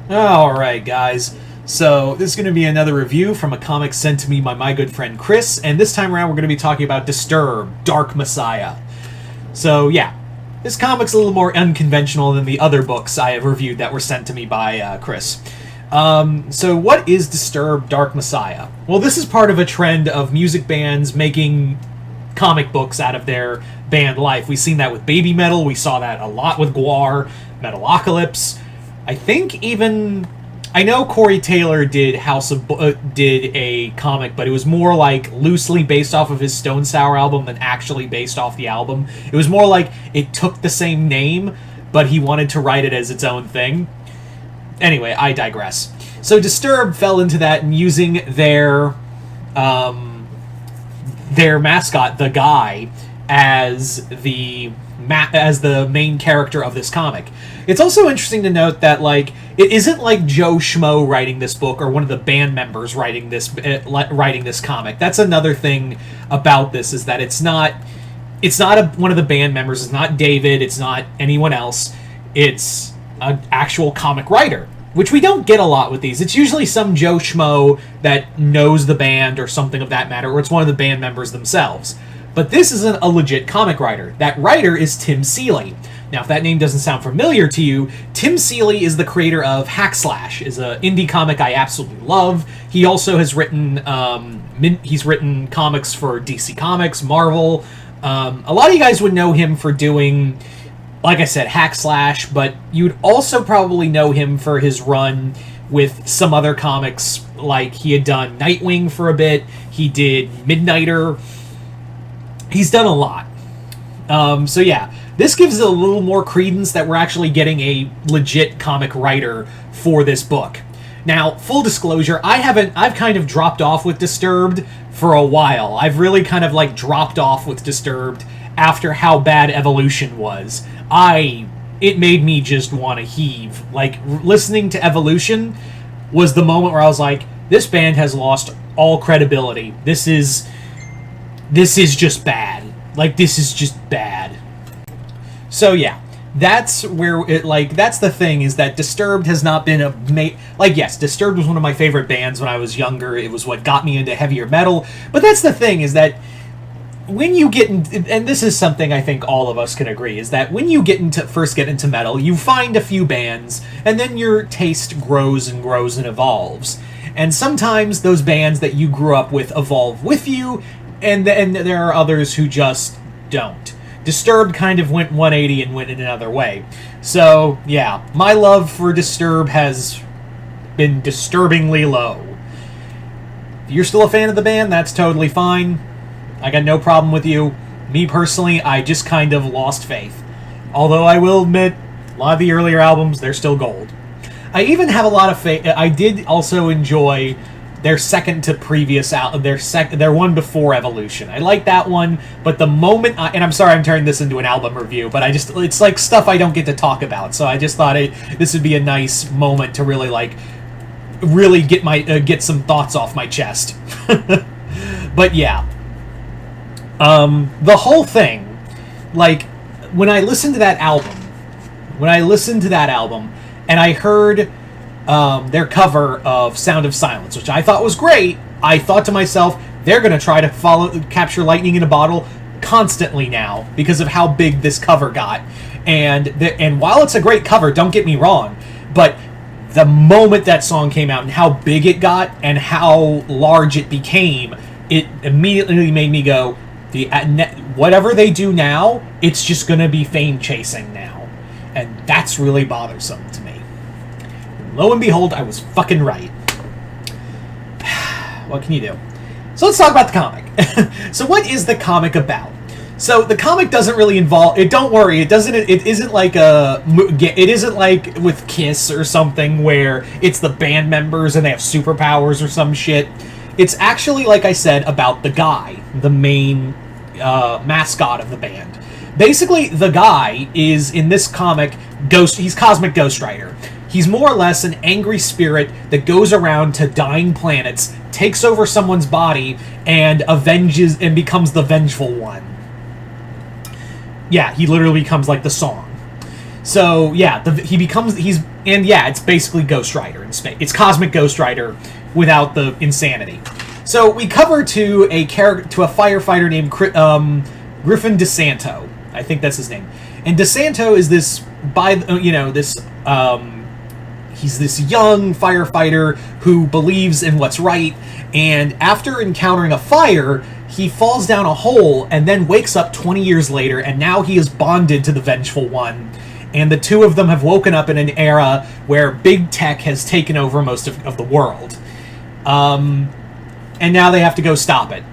Alright, guys. So, this is going to be another review from a comic sent to me by my good friend Chris, and this time around we're going to be talking about Disturbed, Dark Messiah. So, yeah, this comic's a little more unconventional than the other books I have reviewed that were sent to me by Chris. So what is Disturbed, Dark Messiah? Well, this is part of a trend of music bands making comic books out of their band life. We've seen that with Baby Metal, we saw that a lot with Gwar, Metalocalypse. I think even... I know Corey Taylor did did a comic, but it was more like loosely based off of his Stone Sour album than actually based off the album. It was more like it took the same name, but he wanted to write it as its own thing. Anyway, I digress. So Disturbed fell into that, and using their mascot, the Guy, as the main character of this comic. It's also interesting to note that, like, it isn't like Joe Schmo writing this book or one of the band members writing this comic. That's another thing about this, is that it's not one of the band members. It's not David. It's not anyone else. It's an actual comic writer, which we don't get a lot with these. It's usually some Joe Schmo that knows the band or something of that matter, or it's one of the band members themselves. But this isn't a legit comic writer. That writer is Tim Seeley. Now, if that name doesn't sound familiar to you, Tim Seeley is the creator of Hack Slash, is an indie comic I absolutely love. He also has written comics for DC Comics, Marvel. A lot of you guys would know him for doing, like I said, Hack Slash, but you'd also probably know him for his run with some other comics. Like, he had done Nightwing for a bit, he did Midnighter. He's done a lot. So yeah, this gives it a little more credence that we're actually getting a legit comic writer for this book. Now, full disclosure, I've kind of dropped off with Disturbed for a while. I've really kind of like dropped off with Disturbed after how bad Evolution was. It made me just want to heave. Like, listening to Evolution was the moment where I was like, this band has lost all credibility. This is just bad. Like, this is just bad. So yeah, that's where that's the thing, is that Disturbed has not been yes, Disturbed was one of my favorite bands when I was younger. It was what got me into heavier metal. But that's the thing, is that when you get into, and this is something I think all of us can agree, is that when you first get into metal, you find a few bands, and then your taste grows and grows and evolves. And sometimes those bands that you grew up with evolve with you, and there are others who just don't. Disturbed kind of went 180 and went in another way. So, yeah, my love for Disturbed has been disturbingly low. If you're still a fan of the band, that's totally fine. I got no problem with you. Me personally, I just kind of lost faith. Although I will admit, a lot of the earlier albums, they're still gold. I even have a lot of faith. I did also enjoy their second to previous their one before Evolution. I like that one, but the moment and I'm sorry I'm turning this into an album review, but it's like stuff I don't get to talk about, so I just thought this would be a nice moment to really get some thoughts off my chest. But yeah, the whole thing, like, when I listened to that album, and I heard their cover of Sound of Silence, which I thought was great. I thought to myself, they're going to try to capture lightning in a bottle constantly now because of how big this cover got. And while it's a great cover, don't get me wrong, but the moment that song came out and how big it got and how large it became, it immediately made me go, whatever they do now, it's just going to be fame chasing now. And that's really bothersome to me. Lo and behold, I was fucking right. What can you do? So let's talk about the comic. So what is the comic about? So the comic doesn't really involve... Don't worry, it isn't like with Kiss or something where it's the band members and they have superpowers or some shit. It's actually, like I said, about the Guy, the main mascot of the band. Basically, the Guy is, in this comic, he's Cosmic Ghost Rider. He's more or less an angry spirit that goes around to dying planets, takes over someone's body, and avenges and becomes the vengeful one. Yeah, he literally becomes like the song. So yeah, it's basically Ghost Rider in space. It's Cosmic Ghost Rider without the insanity. So we cover to a firefighter named Griffin DeSanto. I think that's his name. And DeSanto is this he's this young firefighter who believes in what's right, and after encountering a fire, he falls down a hole and then wakes up 20 years later, and now he is bonded to the Vengeful One. And the two of them have woken up in an era where big tech has taken over most of the world. And now they have to go stop it.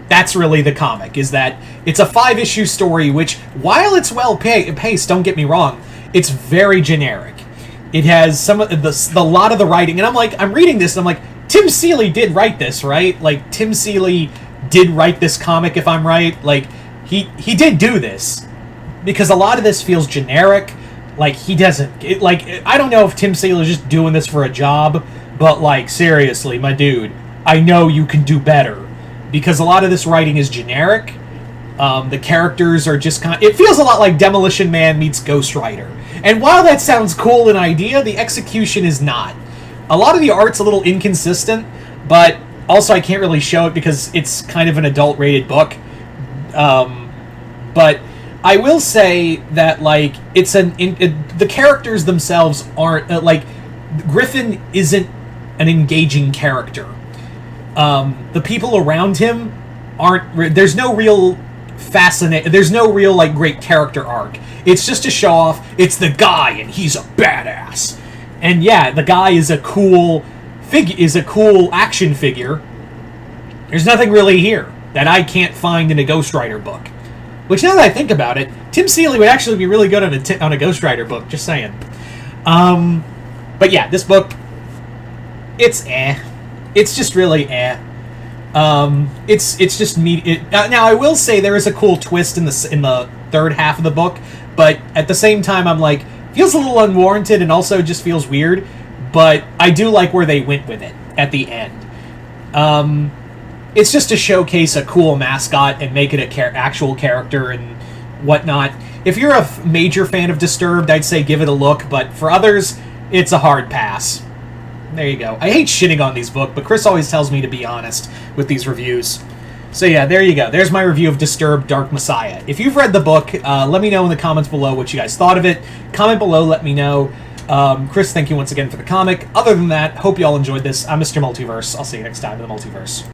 That's really the comic, is that it's a 5-issue story, which, while it's well paced, don't get me wrong, it's very generic. It has some of the lot of the writing, and I'm reading this, and I'm like, Tim Seeley did write this, right? Like, Tim Seeley did write this comic, if I'm right. Like, he did do this. Because a lot of this feels generic. Like, he doesn't... I don't know if Tim Seeley is just doing this for a job, but, like, seriously, my dude, I know you can do better. Because a lot of this writing is generic. The characters are just kind of... It feels a lot like Demolition Man meets Ghost Rider. And while that sounds cool in idea, the execution is not. A lot of the art's a little inconsistent, but also I can't really show it because it's kind of an adult-rated book. But I will say that, like, the characters themselves aren't... Griffin isn't an engaging character. The people around him aren't... There's no real great character arc. It's just to show off, it's the guy, and he's a badass. And yeah, the guy is a cool action figure. There's nothing really here that I can't find in a Ghost Rider book. Which, now that I think about it, Tim Seeley would actually be really good on a Ghost Rider book, just saying. But yeah, this book, it's eh. It's just really eh. It's just me. Now, I will say there is a cool twist in the third half of the book, but at the same time, I'm like, feels a little unwarranted and also just feels weird, but I do like where they went with it at the end. It's just to showcase a cool mascot and make it a actual character and whatnot. If you're a major fan of Disturbed, I'd say give it a look, but for others, it's a hard pass. There you go. I hate shitting on these books, but Chris always tells me to be honest with these reviews. So yeah, there you go. There's my review of Disturbed Dark Messiah. If you've read the book, let me know in the comments below what you guys thought of it. Comment below, let me know. Chris, thank you once again for the comic. Other than that, hope you all enjoyed this. I'm Mr. Multiverse. I'll see you next time in the Multiverse.